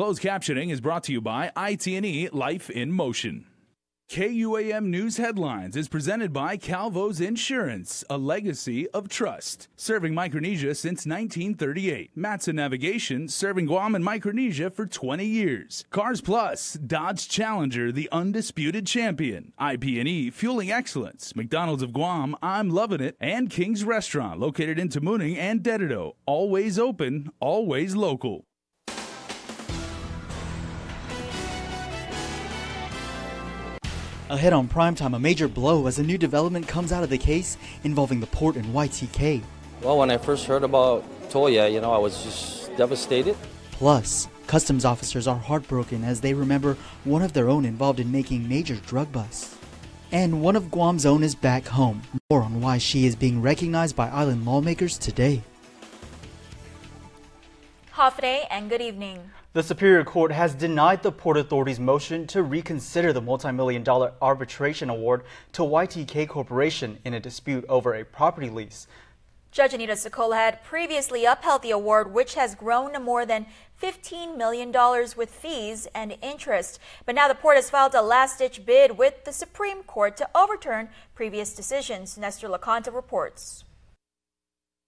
Closed captioning is brought to you by IT&E Life in Motion. KUAM News Headlines is presented by CALVO'S Insurance, a legacy of trust. Serving Micronesia since 1938. Matson Navigation, serving Guam and Micronesia for 20 years. Cars Plus, Dodge Challenger, the undisputed champion. IP&E, fueling excellence. McDonald's of Guam, I'm loving it. And King's Restaurant, located in Tamuning and Dedido. Always open, always local. Ahead on Primetime, a major blow as a new development comes out of the case involving the port in YTK. Well, when I first heard about Toya, I was just devastated. Plus, customs officers are heartbroken as they remember one of their own involved in making major drug busts. And one of Guam's own is back home. More on why she is being recognized by island lawmakers today. Hafide and good evening. The Superior Court has denied the Port Authority's motion to reconsider the multi-million-dollar arbitration award to YTK Corporation in a dispute over a property lease. Judge Anita Sokola had previously upheld the award, which has grown to more than $15 million with fees and interest. But now the port has filed a last-ditch bid with the Supreme Court to overturn previous decisions. Nestor Laconta reports.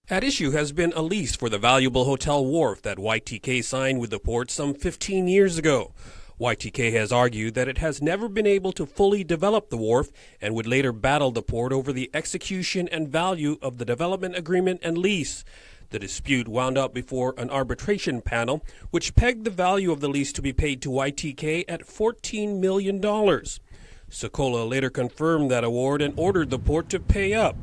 At issue has been a lease for the valuable hotel wharf that YTK signed with the port some 15 years ago. YTK has argued that it has never been able to fully develop the wharf and would later battle the port over the execution and value of the development agreement and lease. The dispute wound up before an arbitration panel, which pegged the value of the lease to be paid to YTK at $14 million. Sokola later confirmed that award and ordered the port to pay up.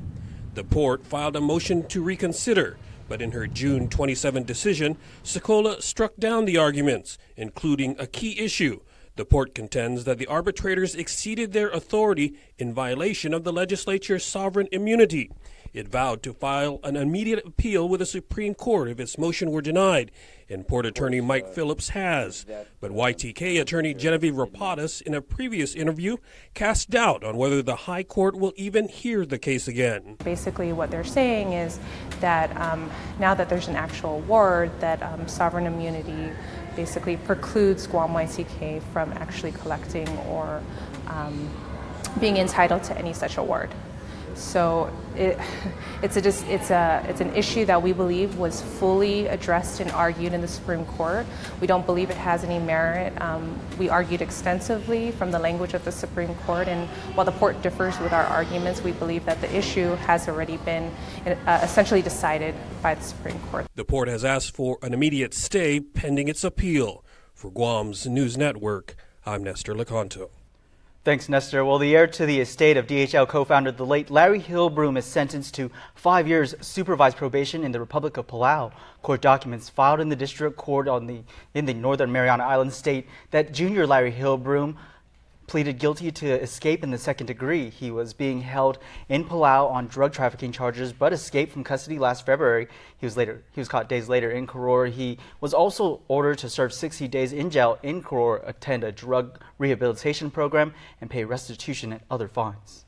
The port filed a motion to reconsider, but in her June 27 decision, Sokola struck down the arguments, including a key issue. The port contends that the arbitrators exceeded their authority in violation of the legislature's sovereign immunity. It vowed to file an immediate appeal with the Supreme Court if its motion were denied, and Port Attorney Mike Phillips has. But YTK Attorney Genevieve Rapadas, in a previous interview, cast doubt on whether the High Court will even hear the case again. Basically what they're saying is that now that there's an actual award, that sovereign immunity basically precludes Guam YTK from actually collecting or being entitled to any such award. So it's an issue that we believe was fully addressed and argued in the Supreme Court. We don't believe it has any merit. We argued extensively from the language of the Supreme Court, and while the port differs with our arguments, we believe that the issue has already been essentially decided by the Supreme Court. The port has asked for an immediate stay pending its appeal. For Guam's News Network, I'm Nestor Laconto. Thanks, Nestor. Well, the heir to the estate of DHL co-founder, the late Larry Hillbroom, is sentenced to 5 years supervised probation in the Republic of Palau. Court documents filed in the district court in the Northern Mariana Islands state that junior Larry Hillbroom pleaded guilty to escape in the second degree. He was being held in Palau on drug trafficking charges, but escaped from custody last February. He was caught days later in Koror. He was also ordered to serve 60 days in jail in Koror, attend a drug rehabilitation program, and pay restitution and other fines.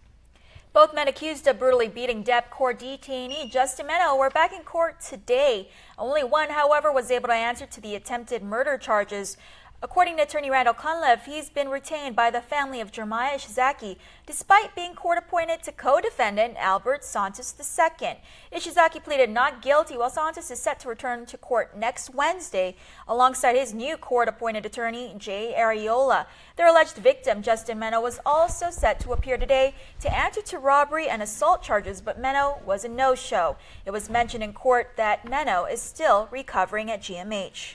Both men accused of brutally beating DEP Corps detainee Justin Meno were back in court today. Only one, however, was able to answer to the attempted murder charges. According to attorney Randall Cunliffe, he's been retained by the family of Jeremiah Ishizaki despite being court-appointed to co-defendant Albert Santos II. Ishizaki pleaded not guilty, while Santos is set to return to court next Wednesday alongside his new court-appointed attorney Jay Areola. Their alleged victim, Justin Meno, was also set to appear today to answer to robbery and assault charges, but Meno was a no-show. It was mentioned in court that Meno is still recovering at GMH.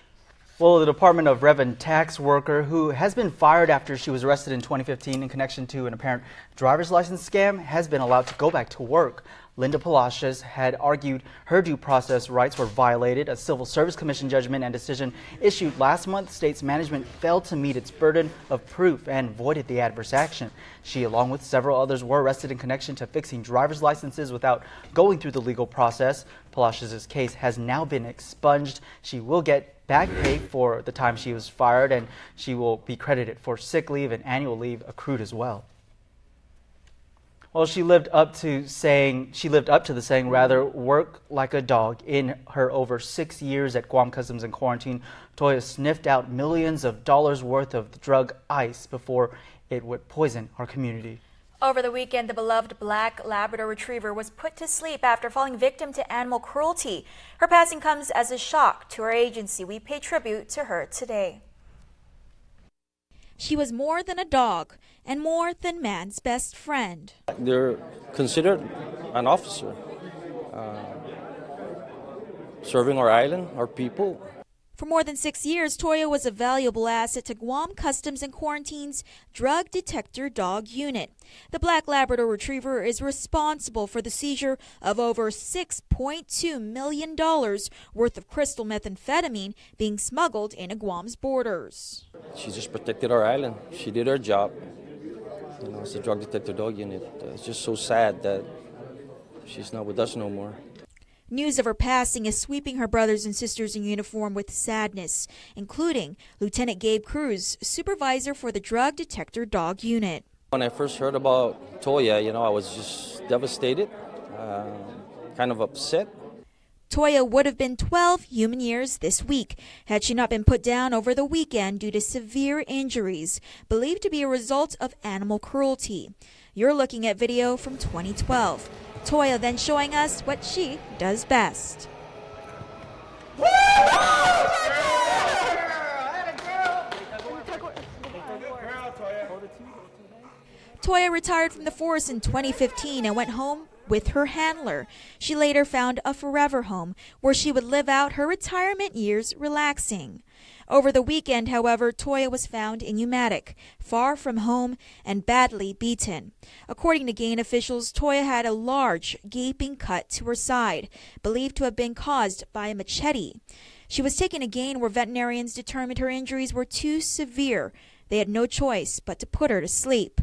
Well, the Department of Revenue tax worker who has been fired after she was arrested in 2015 in connection to an apparent driver's license scam has been allowed to go back to work. Linda Palacios had argued her due process rights were violated. A Civil Service Commission judgment and decision issued last month states management failed to meet its burden of proof and voided the adverse action. She, along with several others, were arrested in connection to fixing driver's licenses without going through the legal process. Palacios' case has now been expunged. She will get back pay for the time she was fired, and she will be credited for sick leave and annual leave accrued as well. Well, she lived up to the saying, rather, work like a dog. In her over 6 years at Guam Customs and Quarantine, Toya sniffed out millions of dollars worth of the drug ice before it would poison our community. Over the weekend, the beloved black Labrador Retriever was put to sleep after falling victim to animal cruelty. Her passing comes as a shock to our agency. We pay tribute to her today. She was more than a dog and more than man's best friend. They're considered an officer, serving our island, our people. For more than 6 years, Toya was a valuable asset to Guam Customs and Quarantine's Drug Detector Dog Unit. The Black Labrador Retriever is responsible for the seizure of over $6.2 million worth of crystal methamphetamine being smuggled into Guam's borders. She just protected our island. She did her job. You know, it's a Drug Detector Dog Unit. It's just so sad that she's not with us no more. News of her passing is sweeping her brothers and sisters in uniform with sadness, including Lieutenant Gabe Cruz, supervisor for the Drug Detector Dog Unit. When I first heard about Toya, you know, I was just devastated, kind of upset. Toya would have been 12 human years this week had she not been put down over the weekend due to severe injuries, believed to be a result of animal cruelty. You're looking at video from 2012. Toya then showing us what she does best. Toya retired from the force in 2015 and went home with her handler. She later found a forever home where she would live out her retirement years relaxing. Over the weekend, however, Toya was found in Umatic, far from home and badly beaten. According to Gain officials, Toya had a large, gaping cut to her side, believed to have been caused by a machete. She was taken to Gain where veterinarians determined her injuries were too severe. They had no choice but to put her to sleep.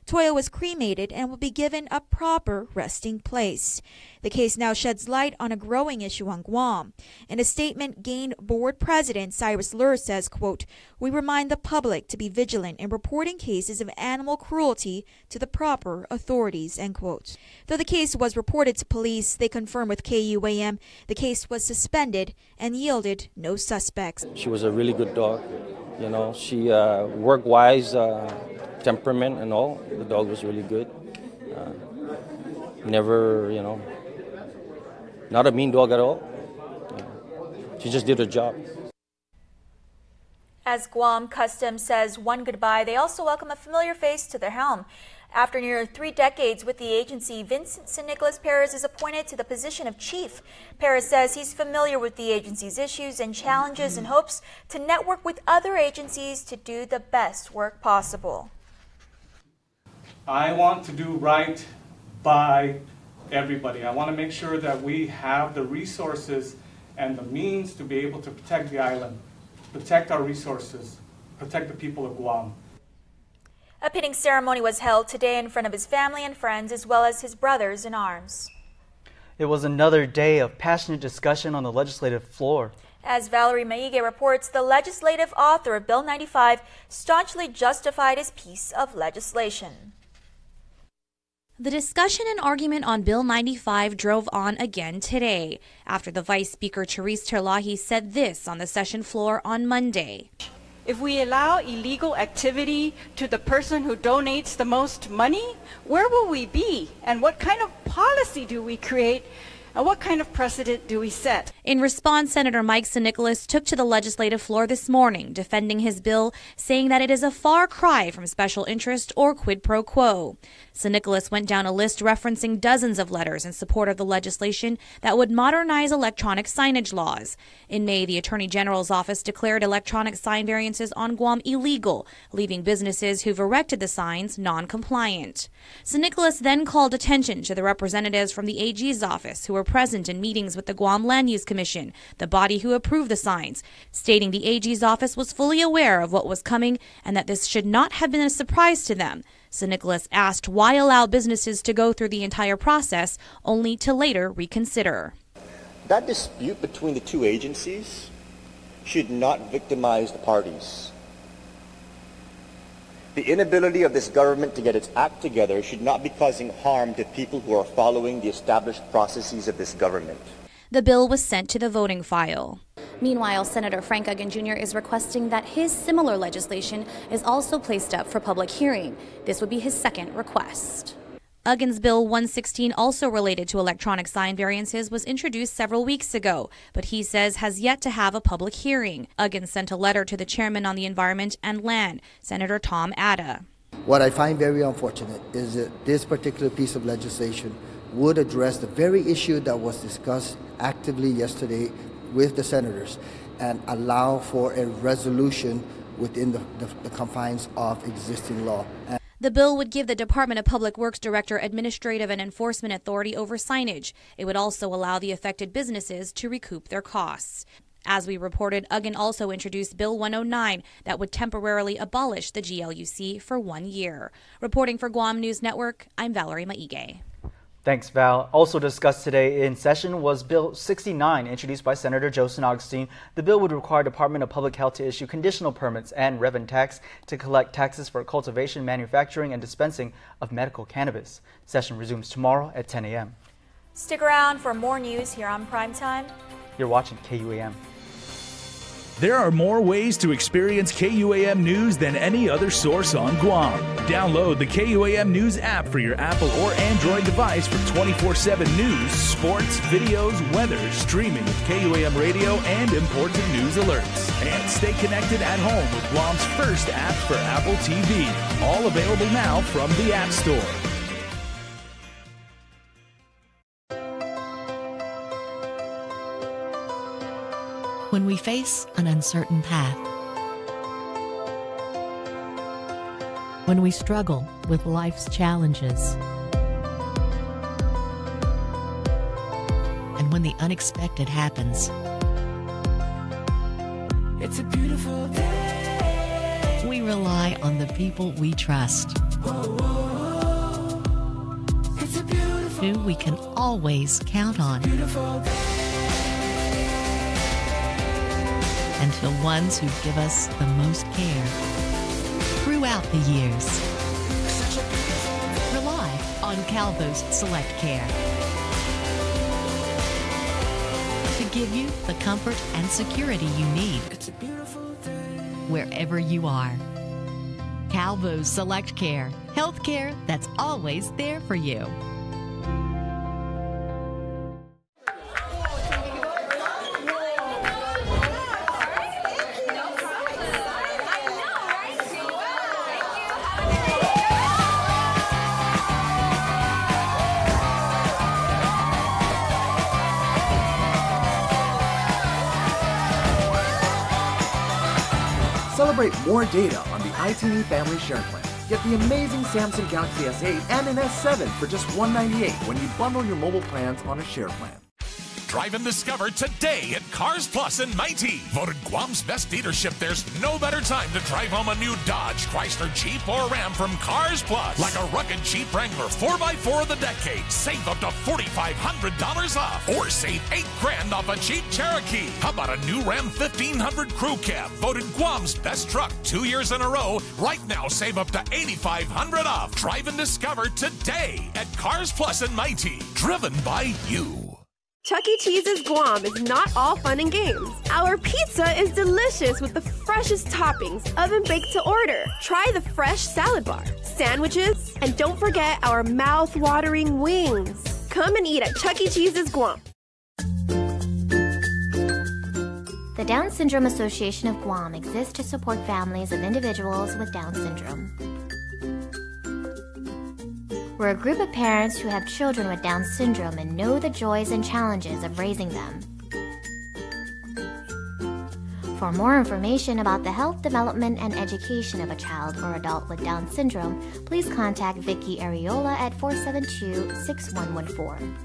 Toya was cremated and will be given a proper resting place. The case now sheds light on a growing issue on Guam. In a statement, Gain Board President Cyrus Lur says, quote, "We remind the public to be vigilant in reporting cases of animal cruelty to the proper authorities," end quote. Though the case was reported to police, they confirmed with KUAM the case was suspended and yielded no suspects. She was a really good dog. You know, she work-wise, temperament and all, the dog was really good. Never, you know, not a mean dog at all. She just did her job. As Guam Customs says one goodbye, they also welcome a familiar face to their helm. After nearly 3 decades with the agency, Vincent St. Nicholas Perez is appointed to the position of chief. Perez says he's familiar with the agency's issues and challenges and hopes to network with other agencies to do the best work possible. I want to do right by everybody. I want to make sure that we have the resources and the means to be able to protect the island, protect our resources, protect the people of Guam. A pinning ceremony was held today in front of his family and friends, as well as his brothers in arms. It was another day of passionate discussion on the legislative floor. As Valerie Maige reports, the legislative author of Bill 95 staunchly justified his piece of legislation. The discussion and argument on Bill 95 drove on again today, after the Vice Speaker Therese Terlahi said this on the session floor on Monday. If we allow illegal activity to the person who donates the most money, where will we be? And what kind of policy do we create? And what kind of precedent do we set? In response, Senator Mike St. Nicholas took to the legislative floor this morning, defending his bill, saying that it is a far cry from special interest or quid pro quo. St. Nicholas went down a list referencing dozens of letters in support of the legislation that would modernize electronic signage laws. In May, the Attorney General's office declared electronic sign variances on Guam illegal, leaving businesses who've erected the signs non-compliant. St. Nicholas then called attention to the representatives from the AG's office who were present in meetings with the Guam Land Use Commission, the body who approved the signs, stating the AG's office was fully aware of what was coming and that this should not have been a surprise to them. St. Nicholas asked why allow businesses to go through the entire process only to later reconsider. That dispute between the two agencies should not victimize the parties. The inability of this government to get its act together should not be causing harm to people who are following the established processes of this government. The bill was sent to the voting file. Meanwhile, Senator Frank Uggan Jr. is requesting that his similar legislation is also placed up for public hearing. This would be his second request. Uggan's Bill 116, also related to electronic sign variances, was introduced several weeks ago, but he says has yet to have a public hearing. Uggan sent a letter to the chairman on the Environment and Land, Senator Tom Atta. What I find very unfortunate is that this particular piece of legislation would address the very issue that was discussed actively yesterday with the senators and allow for a resolution within the confines of existing law. The bill would give the Department of Public Works Director administrative and enforcement authority over signage. It would also allow the affected businesses to recoup their costs. As we reported, Uggan also introduced Bill 109 that would temporarily abolish the GLUC for 1 year. Reporting for Guam News Network, I'm Valerie Maige. Thanks, Val. Also discussed today in session was Bill 69, introduced by Senator Joe San Agustin. The bill would require Department of Public Health to issue conditional permits and revenue tax to collect taxes for cultivation, manufacturing, and dispensing of medical cannabis. Session resumes tomorrow at 10 a.m. Stick around for more news here on Primetime. You're watching KUAM. There are more ways to experience KUAM News than any other source on Guam. Download the KUAM News app for your Apple or Android device for 24/7 news, sports, videos, weather, streaming of KUAM radio, and important news alerts. And stay connected at home with Guam's first app for Apple TV. All available now from the App Store. When we face an uncertain path, when we struggle with life's challenges, and when the unexpected happens, it's a beautiful day. We rely on the people we trust, it's a beautiful, who we can always count on. And to the ones who give us the most care throughout the years. Rely on CALVO'S Select Care to give you the comfort and security you need wherever you are. CALVO'S Select Care, health care that's always there for you. Celebrate more data on the IT&E Family Share Plan. Get the amazing Samsung Galaxy S8 and an S7 for just $198 when you bundle your mobile plans on a share plan. Drive and discover today at Cars Plus in Mighty. Voted Guam's best dealership, there's no better time to drive home a new Dodge, Chrysler, Jeep, or Ram from Cars Plus. Like a rugged Jeep Wrangler 4x4 of the decade. Save up to $4,500 off. Or save $8,000 off a Jeep Cherokee. How about a new Ram 1500 Crew Cab? Voted Guam's best truck 2 years in a row. Right now, save up to $8,500 off. Drive and discover today at Cars Plus in Mighty. Driven by you. Chuck E. Cheese's Guam is not all fun and games. Our pizza is delicious with the freshest toppings, oven-baked to order. Try the fresh salad bar, sandwiches, and don't forget our mouth-watering wings. Come and eat at Chuck E. Cheese's Guam. The Down Syndrome Association of Guam exists to support families of individuals with Down syndrome. We're a group of parents who have children with Down syndrome and know the joys and challenges of raising them. For more information about the health, development, and education of a child or adult with Down syndrome, please contact Vicky Areola at 472-6114.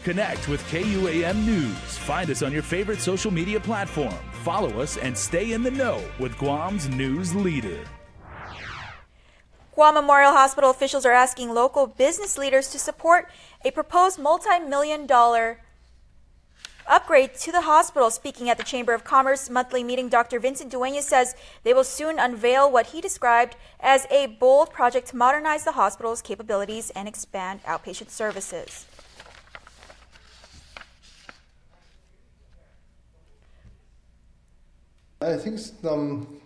Connect with KUAM News. Find us on your favorite social media platform. Follow us and stay in the know with Guam's news leader. Guam Memorial Hospital officials are asking local business leaders to support a proposed multi-million-dollar upgrade to the hospital. Speaking at the Chamber of Commerce monthly meeting, Dr. Vincent Dueñas says they will soon unveil what he described as a bold project to modernize the hospital's capabilities and expand outpatient services. I think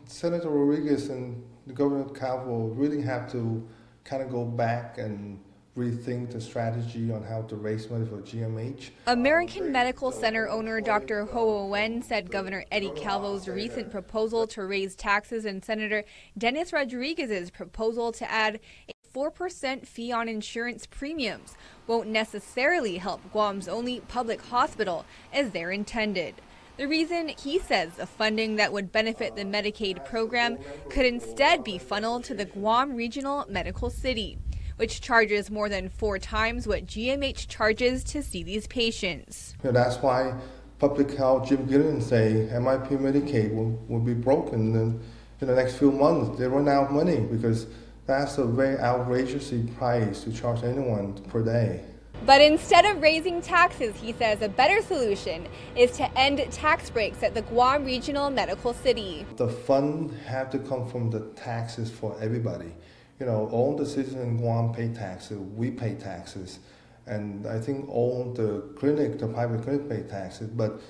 Senator Rodriguez and the Governor Calvo really have to kind of go back and rethink the strategy on how to raise money for GMH. American Medical Center owner Dr. Ho Wen said Governor Eddie Calvo's recent proposal to raise taxes and Senator Dennis Rodriguez's proposal to add a 4% fee on insurance premiums won't necessarily help Guam's only public hospital as they're intended. The reason, he says, the funding that would benefit the Medicaid program could instead be funneled to the Guam Regional Medical City, which charges more than 4 times what GMH charges to see these patients. That's why Public Health Jim Gillian say MIP Medicaid will be broken in the next few months. They run out of money because that's a very outrageous price to charge anyone per day. But instead of raising taxes, he says a better solution is to end tax breaks at the Guam Regional Medical City. The fund have to come from the taxes for everybody. All the citizens in Guam pay taxes, we pay taxes, and I think all the private clinic pay taxes. But,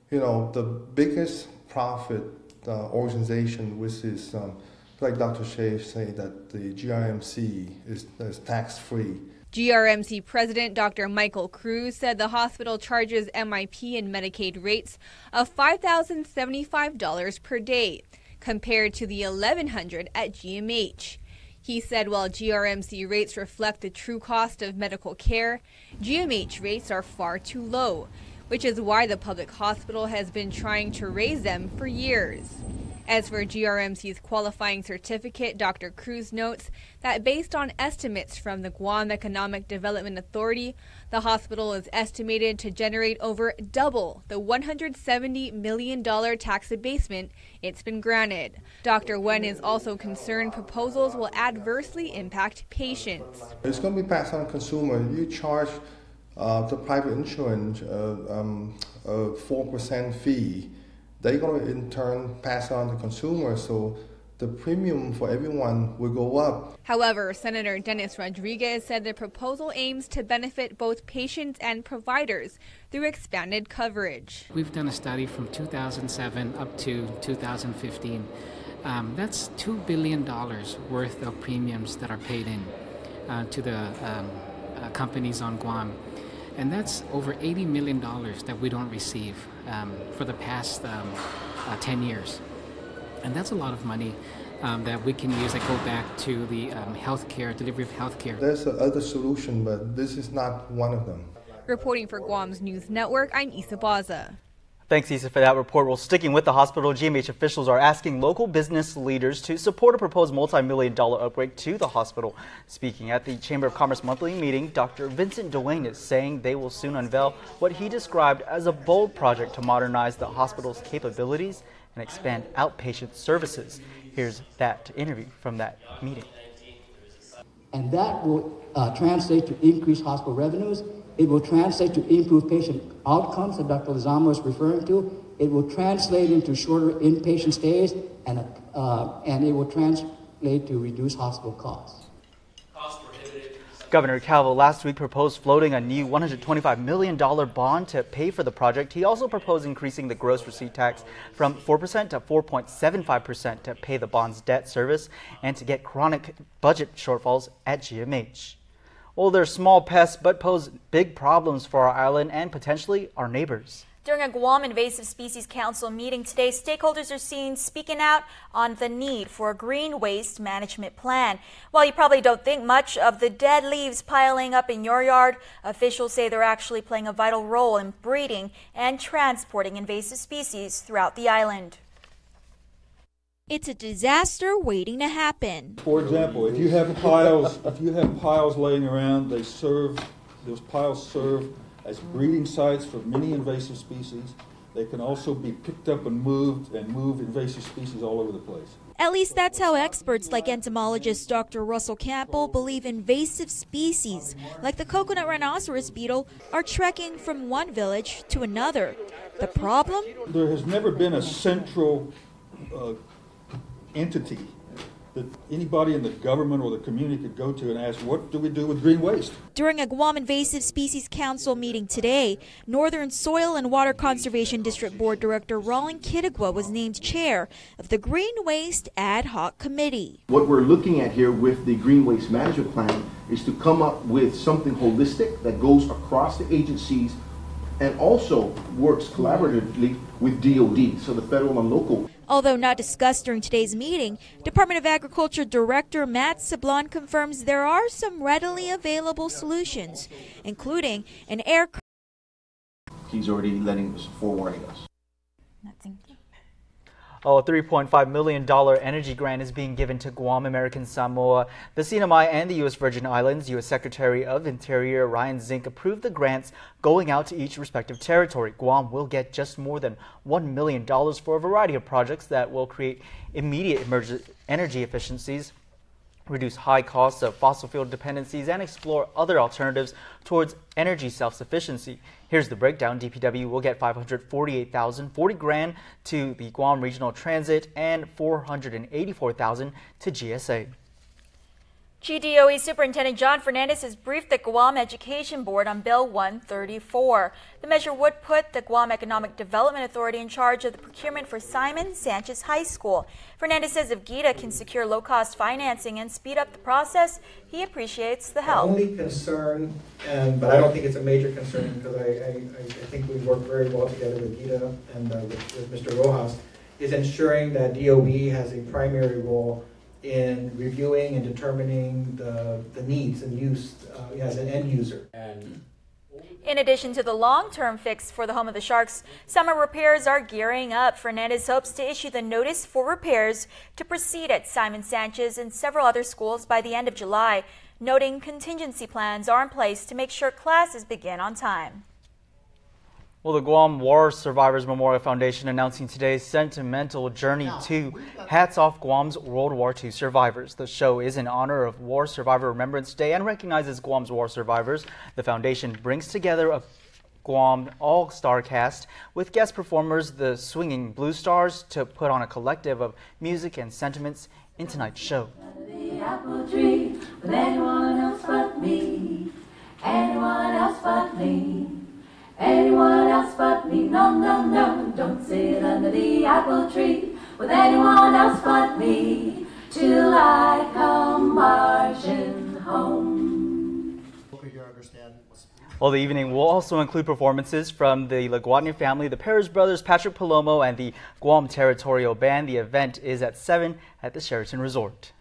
the biggest profit organization, which is, like Dr. Shea said, that the GRMC is tax-free. GRMC President Dr. Michael Cruz said the hospital charges MIP and Medicaid rates of $5,075 per day, compared to the $1,100 at GMH. He said while GRMC rates reflect the true cost of medical care, GMH rates are far too low, which is why the public hospital has been trying to raise them for years. As for GRMC's qualifying certificate, Dr. Cruz notes that based on estimates from the Guam Economic Development Authority, the hospital is estimated to generate over double the $170 million tax abasement it's been granted. Dr. Wen is also concerned proposals will adversely impact patients. It's going to be passed on to the consumer. You charge the private insurance a 4% fee. They're going to in turn pass on to consumers, so the premium for everyone will go up. However, Senator Dennis Rodriguez said the proposal aims to benefit both patients and providers through expanded coverage. We've done a study from 2007 up to 2015. That's $2 billion worth of premiums that are paid in to the companies on Guam. And that's over $80 million that we don't receive for the past 10 years. And that's a lot of money that we can use that go back to the healthcare, delivery of healthcare. There's other solution, but this is not one of them. Reporting for Guam's News Network, I'm Isa Baza. Thanks, Isa, for that report. Well, sticking with the hospital, GMH officials are asking local business leaders to support a proposed multi-million-dollar upgrade to the hospital. Speaking at the Chamber of Commerce monthly meeting, Dr. Vincent Dueñas saying they will soon unveil what he described as a bold project to modernize the hospital's capabilities and expand outpatient services. Here's that interview from that meeting. And that will translate to increased hospital revenues. It will translate to improved patient outcomes that Dr. Lozano was referring to. It will translate into shorter inpatient stays, and it will translate to reduced hospital costs. Governor Calvo last week proposed floating a new $125 million bond to pay for the project. He also proposed increasing the gross receipt tax from 4% to 4.75% to pay the bond's debt service and to get chronic budget shortfalls at GMH. Well, they're small pests but pose big problems for our island and potentially our neighbors. During a Guam Invasive Species Council meeting today, stakeholders are seen speaking out on the need for a green waste management plan. While you probably don't think much of the dead leaves piling up in your yard, officials say they're actually playing a vital role in breeding and transporting invasive species throughout the island. It's a disaster waiting to happen. For example, if you have piles laying around, those piles serve as breeding sites for many invasive species. They can also be picked up and move invasive species all over the place. At least that's how experts like entomologist Dr. Russell Campbell believe invasive species like the coconut rhinoceros beetle are trekking from one village to another. The problem? There has never been a central entity that anybody in the government or the community could go to and ask, what do we do with green waste? During a Guam Invasive Species Council meeting today, Northern Soil and Water Conservation District Board Director Roland Kittigwa was named chair of the Green Waste Ad Hoc Committee. What we're looking at here with the Green Waste Management Plan is to come up with something holistic that goes across the agencies and also works collaboratively with DOD, so the federal and local. Although not discussed during today's meeting, Department of Agriculture Director Matt Sablon confirms there are some readily available solutions, including an air. He's already forewarning us. A $3.5 million energy grant is being given to Guam, American Samoa, the CNMI, and the U.S. Virgin Islands. U.S. Secretary of Interior Ryan Zink approved the grants going out to each respective territory. Guam will get just more than $1 million for a variety of projects that will create immediate energy efficiencies, reduce high costs of fossil fuel dependencies, and explore other alternatives towards energy self-sufficiency. Here's the breakdown. DPW will get $548,000, $40,000 to the Guam Regional Transit, and $484,000 to GSA. GDOE Superintendent John Fernandez has briefed the Guam Education Board on Bill 134. The measure would put the Guam Economic Development Authority in charge of the procurement for Simon Sanchez High School. Fernandez says if GIDA can secure low-cost financing and speed up the process, he appreciates the help. The only concern, but I don't think it's a major concern because I think we've worked very well together with GIDA and with Mr. Rojas, is ensuring that DOE has a primary role in reviewing and determining the needs and use as an end user. In addition to the long-term fix for the home of the Sharks, summer repairs are gearing up. Fernandez hopes to issue the notice for repairs to proceed at Simon Sanchez and several other schools by the end of July, noting contingency plans are in place to make sure classes begin on time. Well, the Guam War Survivors Memorial Foundation announcing today's sentimental journey to Hats Off Guam's World War II survivors. The show is in honor of War Survivor Remembrance Day and recognizes Guam's war survivors. The foundation brings together a Guam all-star cast with guest performers, the Swinging Blue Stars, to put on a collective of music and sentiments in tonight's show. The apple tree with anyone else but me, anyone else but me. Anyone else but me, no, no, no, don't sit under the apple tree with anyone else but me, till I come marching home. Well, the evening will also include performances from the LaGuardia family, the Perez brothers, Patrick Palomo, and the Guam Territorial Band. The event is at 7 at the Sheraton Resort.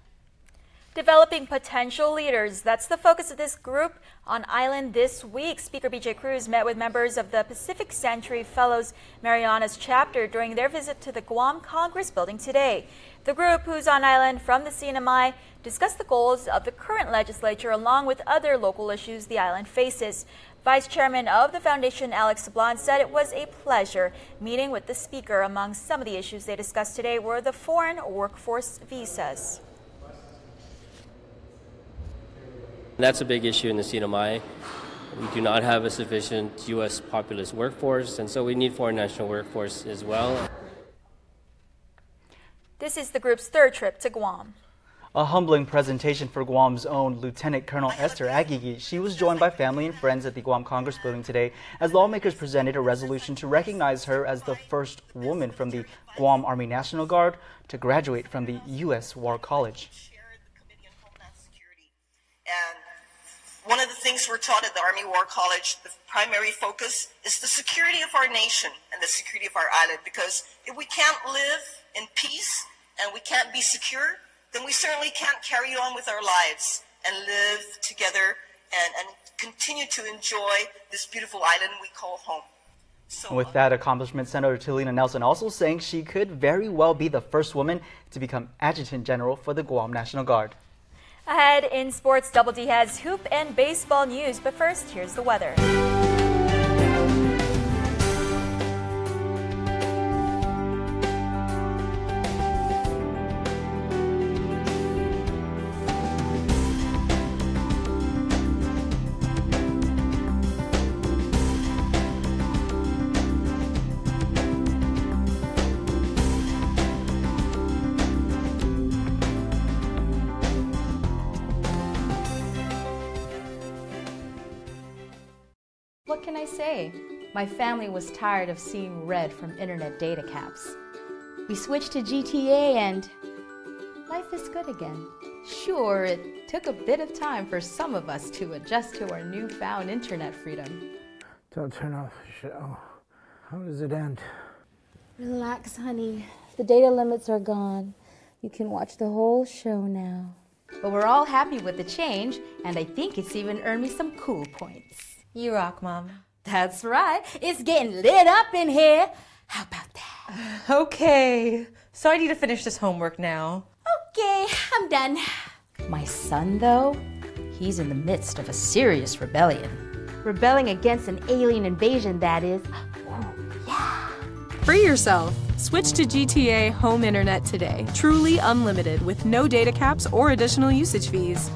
Developing potential leaders. That's the focus of this group on island this week. Speaker BJ Cruz met with members of the Pacific Century Fellows Marianas chapter during their visit to the Guam Congress building today. The group, who's on island from the CNMI, discussed the goals of the current legislature along with other local issues the island faces. Vice Chairman of the Foundation, Alex Sablan, said it was a pleasure meeting with the speaker. Among some of the issues they discussed today were the foreign workforce visas. That's a big issue in the CNMI. We do not have a sufficient U.S. populous workforce, and so we need foreign national workforce as well. This is the group's third trip to Guam. A humbling presentation for Guam's own Lieutenant Colonel Esther Agigi. She was joined by family and friends at the Guam Congress building today as lawmakers presented a resolution to recognize her as the first woman from the Guam Army National Guard to graduate from the U.S. War College. One of the things we're taught at the Army War College, the primary focus is the security of our nation and the security of our island, because if we can't live in peace and we can't be secure, then we certainly can't carry on with our lives and live together and continue to enjoy this beautiful island we call home. With that accomplishment, Senator Tilina Nelson also saying she could very well be the first woman to become Adjutant General for the Guam National Guard. Ahead in sports, Double D has hoop and baseball news, but first, here's the weather. What can I say? My family was tired of seeing red from internet data caps. We switched to GTA and life is good again. Sure, it took a bit of time for some of us to adjust to our newfound internet freedom. Don't turn off the show. How does it end? Relax, honey. The data limits are gone. You can watch the whole show now. But we're all happy with the change, and I think it's even earned me some cool points. You rock, Mom. That's right. It's getting lit up in here. How about that? Okay. So I need to finish this homework now. Okay, I'm done. My son, though, he's in the midst of a serious rebellion. Rebelling against an alien invasion, that is. Free yourself. Switch to GTA Home Internet today. Truly unlimited with no data caps or additional usage fees.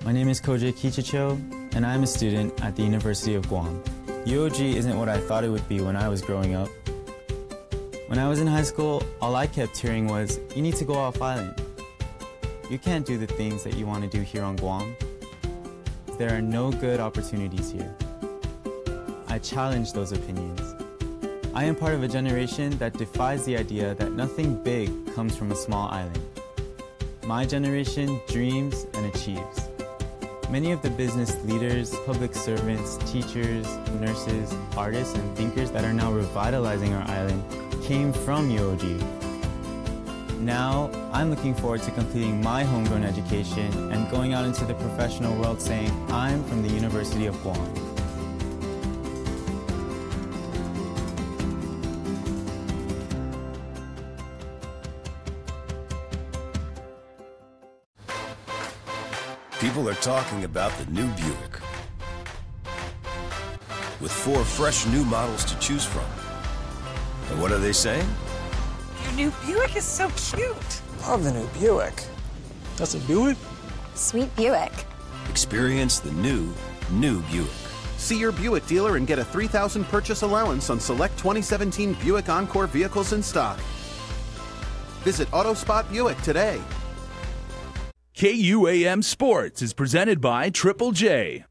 My name is Koji Kichicho, and I'm a student at the University of Guam. UOG isn't what I thought it would be when I was growing up. When I was in high school, all I kept hearing was, you need to go off island. You can't do the things that you want to do here on Guam. There are no good opportunities here. I challenge those opinions. I am part of a generation that defies the idea that nothing big comes from a small island. My generation dreams and achieves. Many of the business leaders, public servants, teachers, nurses, artists, and thinkers that are now revitalizing our island came from UOG. Now, I'm looking forward to completing my homegrown education and going out into the professional world saying, I'm from the University of Guam. People are talking about the new Buick. With 4 fresh new models to choose from. And what are they saying? Your new Buick is so cute. Love the new Buick. That's a Buick? Sweet Buick. Experience the new Buick. See your Buick dealer and get a $3,000 purchase allowance on select 2017 Buick Encore vehicles in stock. Visit AutoSpot Buick today. KUAM Sports is presented by Triple J.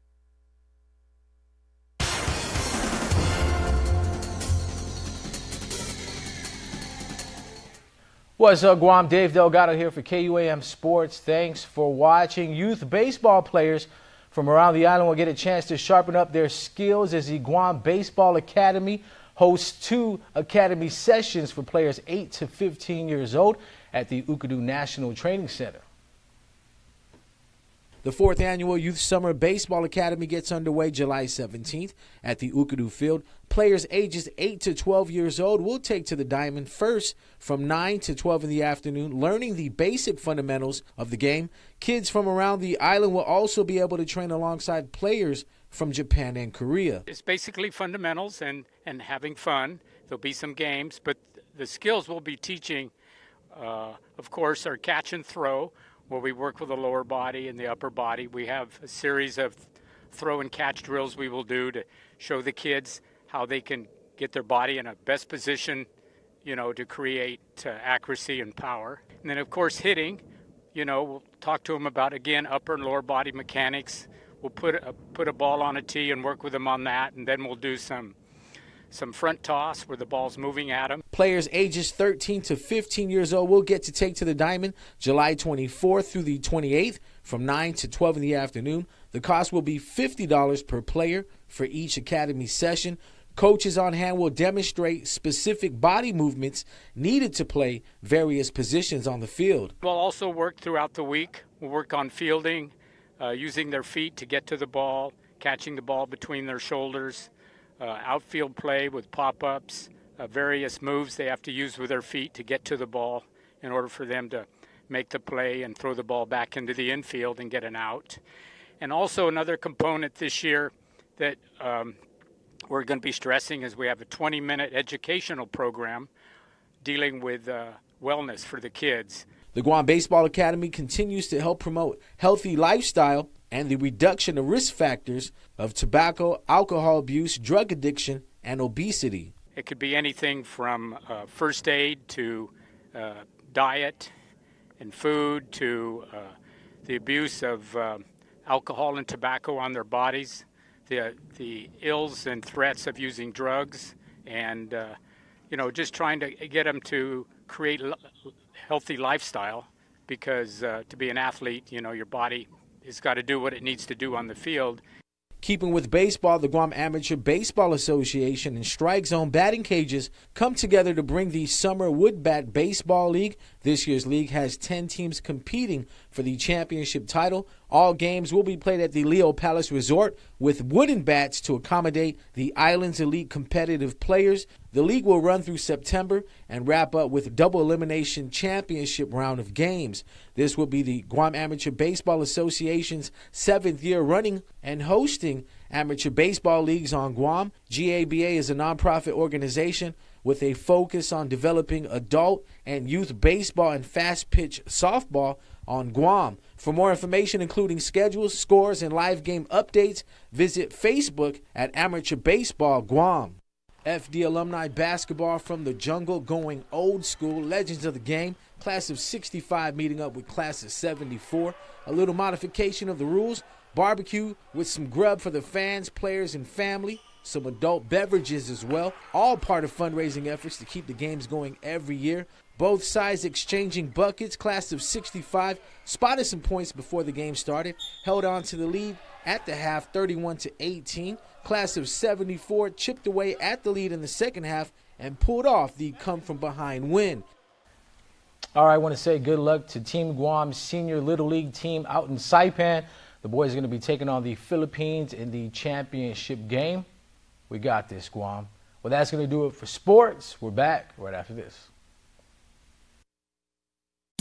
What's up, Guam? Dave Delgado here for KUAM Sports. Thanks for watching. Youth baseball players from around the island will get a chance to sharpen up their skills as the Guam Baseball Academy hosts 2 academy sessions for players 8 to 15 years old at the Ukadu National Training Center. The 4th Annual Youth Summer Baseball Academy gets underway July 17th at the Ukadu Field. Players ages 8 to 12 years old will take to the diamond first from 9 to 12 in the afternoon, learning the basic fundamentals of the game. Kids from around the island will also be able to train alongside players from Japan and Korea. It's basically fundamentals and having fun. There'll be some games, but the skills we'll be teaching, of course, are catch and throw, where we work with the lower body and the upper body. We have a series of throw and catch drills we will do to show the kids how they can get their body in a best position, to create accuracy and power. And then, of course, hitting, we'll talk to them about, again, upper and lower body mechanics. We'll put a ball on a tee and work with them on that, and then we'll do some front toss where the ball's moving at them. Players ages 13 to 15 years old will get to take to the diamond July 24th through the 28th from 9 to 12 in the afternoon. The cost will be $50 per player for each academy session. Coaches on hand will demonstrate specific body movements needed to play various positions on the field. We'll also work throughout the week. We'll work on fielding, using their feet to get to the ball, catching the ball between their shoulders, outfield play with pop-ups, various moves they have to use with their feet to get to the ball in order for them to make the play and throw the ball back into the infield and get an out. And also another component this year that we're going to be stressing is we have a 20-minute educational program dealing with wellness for the kids. The Guam Baseball Academy continues to help promote healthy lifestyle and the reduction of risk factors of tobacco, alcohol abuse, drug addiction, and obesity. It could be anything from first aid to diet and food to the abuse of alcohol and tobacco on their bodies, the ills and threats of using drugs, and just trying to get them to create a healthy lifestyle, because to be an athlete, your body has got to do what it needs to do on the field. Keeping with baseball, the Guam Amateur Baseball Association and Strike Zone batting cages come together to bring the Summer Wood Bat Baseball League. This year's league has 10 teams competing for the championship title. All games will be played at the Leo Palace Resort with wooden bats to accommodate the island's elite competitive players. The league will run through September and wrap up with a double elimination championship round of games. This will be the Guam Amateur Baseball Association's 7th year running and hosting amateur baseball leagues on Guam. GABA is a nonprofit organization with a focus on developing adult and youth baseball and fast-pitch softball on Guam. For more information, including schedules, scores, and live game updates, visit Facebook at Amateur Baseball Guam. FD alumni basketball from the jungle going old school. Legends of the game, class of 65 meeting up with class of 74. A little modification of the rules. Barbecue with some grub for the fans, players, and family. Some adult beverages as well. All part of fundraising efforts to keep the games going every year. Both sides exchanging buckets. Class of 65 spotted some points before the game started. Held on to the lead at the half, 31-18. Class of 74 chipped away at the lead in the second half and pulled off the come-from-behind win. All right, I want to say good luck to Team Guam's senior Little League team out in Saipan. The boys are going to be taking on the Philippines in the championship game. We got this, Guam. Well, that's going to do it for sports. We're back right after this.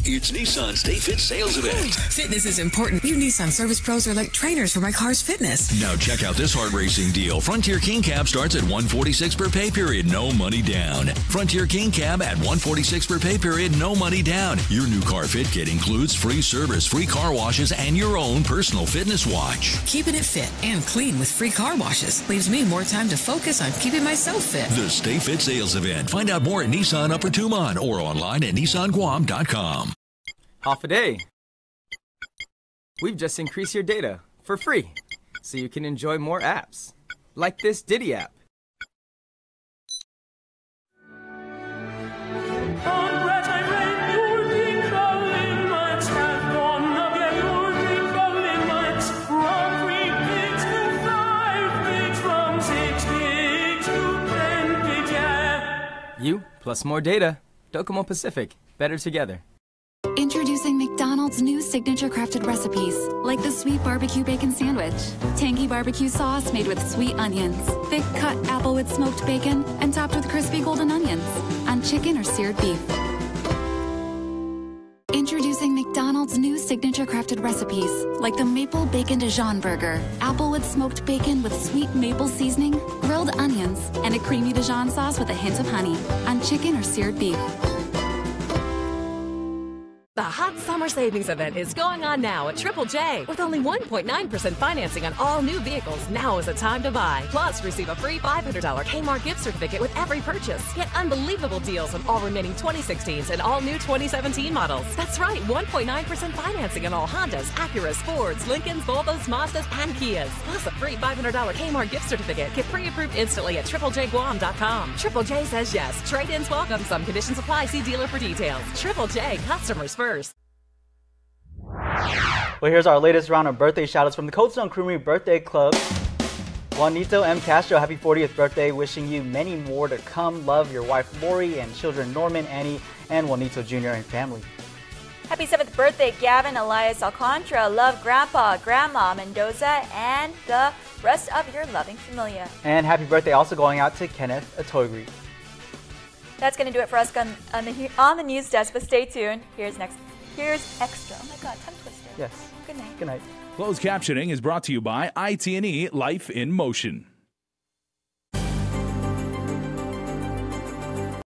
It's Nissan's Stay Fit sales event. Fitness is important. You Nissan service pros are like trainers for my car's fitness. Now check out this hard racing deal. Frontier King Cab starts at $146 per pay period, no money down. Frontier King Cab at $146 per pay period, no money down. Your new car fit kit includes free service, free car washes, and your own personal fitness watch. Keeping it fit and clean with free car washes leaves me more time to focus on keeping myself fit. The Stay Fit sales event. Find out more at Nissan Upper Tumon or online at NissanGuam.com. Half a day. We've just increased your data for free so you can enjoy more apps, like this Diddy app. You plus more data. Docomo Pacific. Better together. Introducing McDonald's new signature crafted recipes, like the sweet barbecue bacon sandwich, tangy barbecue sauce made with sweet onions, thick cut applewood smoked bacon, and topped with crispy golden onions on chicken or seared beef. Introducing McDonald's new signature crafted recipes, like the maple bacon Dijon burger, applewood smoked bacon with sweet maple seasoning, grilled onions, and a creamy Dijon sauce with a hint of honey on chicken or seared beef. The hot summer savings event is going on now at Triple J. With only 1.9% financing on all new vehicles, now is the time to buy. Plus, receive a free $500 Kmart gift certificate with every purchase. Get unbelievable deals on all remaining 2016s and all new 2017 models. That's right, 1.9% financing on all Hondas, Acuras, Fords, Lincolns, Volvos, Mazdas, and Kias. Plus a free $500 Kmart gift certificate. Get pre-approved instantly at TripleJGuam.com. Triple J says yes. Trade-ins welcome. Some conditions apply. See dealer for details. Triple J, customers first. Well, here's our latest round of birthday shoutouts from the Cold Stone Creamery Birthday Club. Juanito M. Castro, happy 40th birthday. Wishing you many more to come. Love your wife Lori and children Norman, Annie, and Juanito Jr. and family. Happy 7th birthday, Gavin Elias Alcantara. Love Grandpa, Grandma Mendoza, and the rest of your loving familia. And happy birthday also going out to Kenneth Atoigri. That's going to do it for us on the news desk, but stay tuned. Here's extra. Oh my God, tongue twister. Yes. Good night. Good night. Closed captioning is brought to you by IT&E Life in Motion.